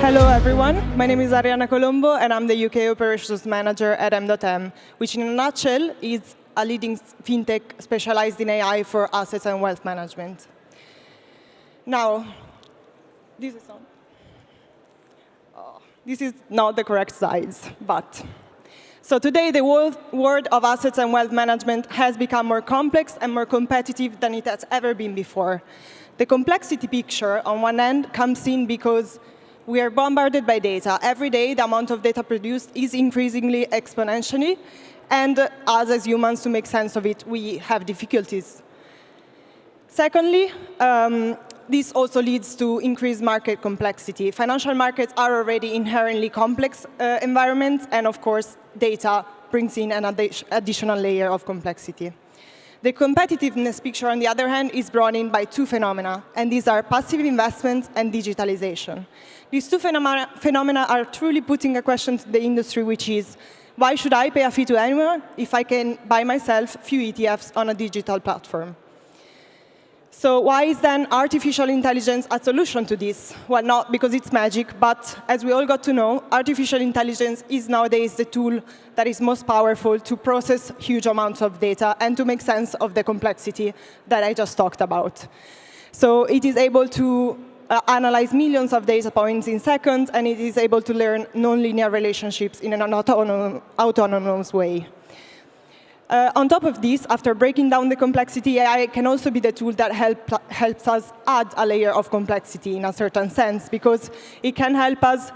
Hello, everyone. My name is Ariana Colombo, and I'm the UK Operations Manager at MDOTM, which in a nutshell is a leading fintech specialized in AI for assets and wealth management. Now, this is on. This is not the correct size, but. So today, the world of assets and wealth management has become more complex and more competitive than it has ever been before. The complexity picture, on one end, comes in because we are bombarded by data. Every day, the amount of data produced is increasingly exponentially, and us as humans, to make sense of it, we have difficulties. Secondly, this also leads to increased market complexity. Financial markets are already inherently complex environments, and of course, data brings in an additional layer of complexity. The competitiveness picture, on the other hand, is brought in by two phenomena, and these are passive investments and digitalization. These two phenomena are truly putting a question to the industry, which is, why should I pay a fee to anyone if I can buy myself few ETFs on a digital platform? So why is then artificial intelligence a solution to this? Well, not because it's magic, but as we all got to know, artificial intelligence is nowadays the tool that is most powerful to process huge amounts of data and to make sense of the complexity that I just talked about. So it is able to analyze millions of data points in seconds, and it is able to learn nonlinear relationships in an autonomous way. On top of this, after breaking down the complexity, AI can also be the tool that helps us add a layer of complexity in a certain sense, because it can help us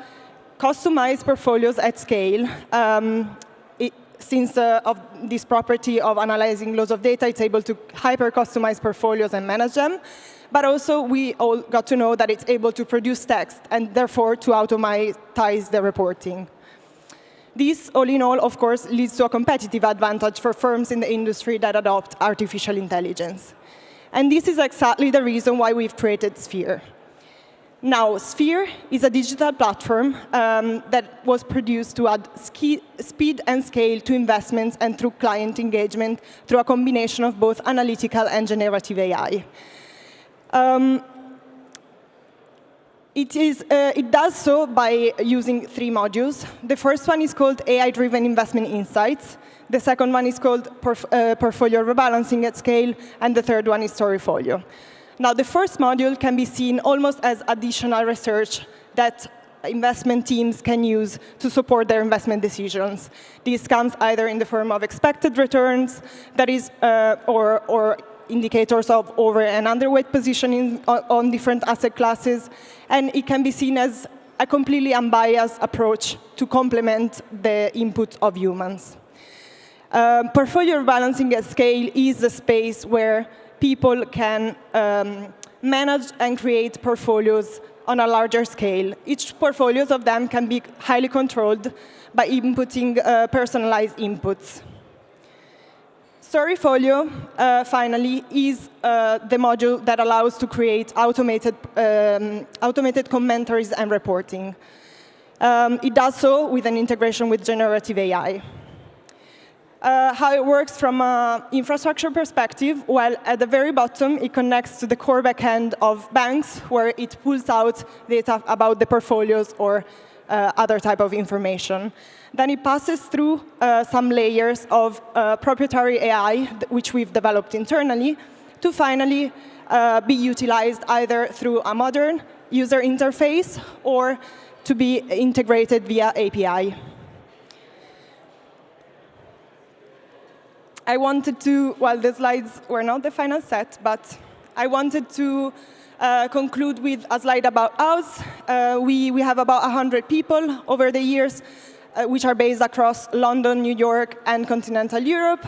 customize portfolios at scale. Since of this property of analyzing loads of data, it's able to hyper-customize portfolios and manage them. But also, we all got to know that it's able to produce text and therefore to automatize the reporting. This, all in all, of course, leads to a competitive advantage for firms in the industry that adopt artificial intelligence. And this is exactly the reason why we've created Sphere. Now, Sphere is a digital platform that was produced to add speed and scale to investments and through client engagement through a combination of both analytical and generative AI. It does so by using three modules. The first one is called AI-driven investment insights. The second one is called portfolio rebalancing at scale, and the third one is Storyfolio. Now, the first module can be seen almost as additional research that investment teams can use to support their investment decisions. This comes either in the form of expected returns, that is, or indicators of over and underweight positioning on different asset classes, and it can be seen as a completely unbiased approach to complement the input of humans. Portfolio rebalancing at scale is a space where people can manage and create portfolios on a larger scale. Each portfolio of them can be highly controlled by inputting personalized inputs. Storyfolio, finally, is the module that allows to create automated commentaries and reporting. It does so with an integration with generative AI. How it works from an infrastructure perspective, well, at the very bottom, it connects to the core backend of banks, where it pulls out data about the portfolios or other type of information. Then it passes through some layers of proprietary AI, which we've developed internally, to finally be utilized either through a modern user interface or to be integrated via API. I wanted to, well, the slides were not the final set, but I wanted to conclude with a slide about us. We have about 100 people over the years, which are based across London, New York, and continental Europe.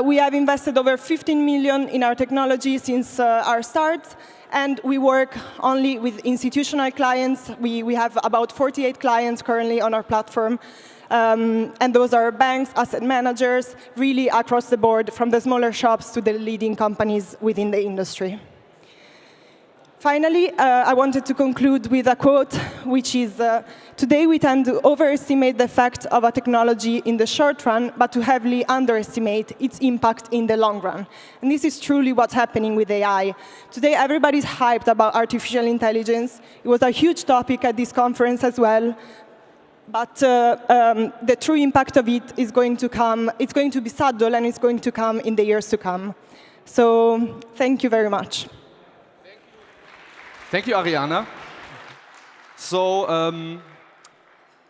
We have invested over 15 million in our technology since our start, and we work only with institutional clients. We have about 48 clients currently on our platform, and those are banks, asset managers, really across the board, from the smaller shops to the leading companies within the industry. Finally, I wanted to conclude with a quote, which is, today we tend to overestimate the effect of a technology in the short run, but to heavily underestimate its impact in the long run. And this is truly what's happening with AI. Today, everybody's hyped about artificial intelligence. It was a huge topic at this conference as well. But the true impact of it is going to come, it's going to be subtle, and it's going to come in the years to come. So thank you very much. Thank you, Ariana. So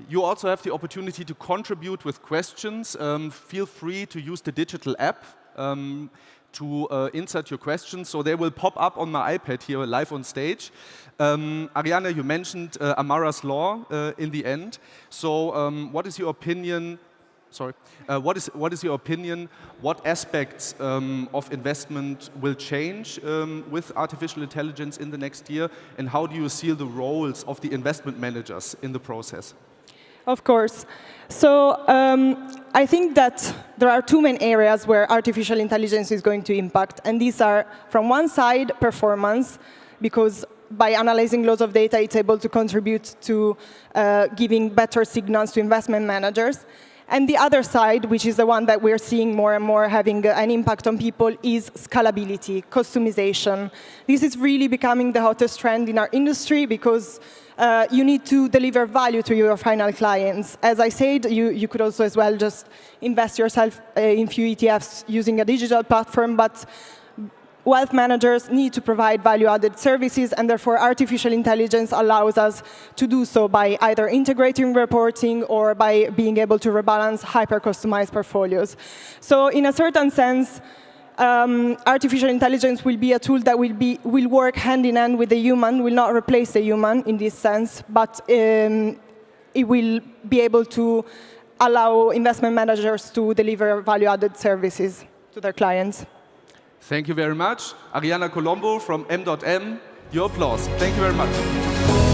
you also have the opportunity to contribute with questions. Feel free to use the digital app to insert your questions. So they will pop up on my iPad here live on stage. Ariana, you mentioned Amara's Law in the end. So what is your opinion? Sorry. What is your opinion? What aspects of investment will change with artificial intelligence in the next year? And how do you see the roles of the investment managers in the process? Of course. So I think that there are two main areas where artificial intelligence is going to impact. And these are, from one side, performance, because by analyzing loads of data, it's able to contribute to giving better signals to investment managers. And the other side, which is the one that we're seeing more and more having an impact on people, is scalability, customization. This is really becoming the hottest trend in our industry because you need to deliver value to your final clients. As I said, you could also as well just invest yourself in few ETFs using a digital platform, but wealth managers need to provide value-added services, and therefore artificial intelligence allows us to do so by either integrating reporting or by being able to rebalance hyper-customized portfolios. So in a certain sense, artificial intelligence will be a tool that will work hand-in-hand with the human, will not replace the human in this sense, but it will be able to allow investment managers to deliver value-added services to their clients. Thank you very much. Ariana Colombo from M.M. Your applause. Thank you very much.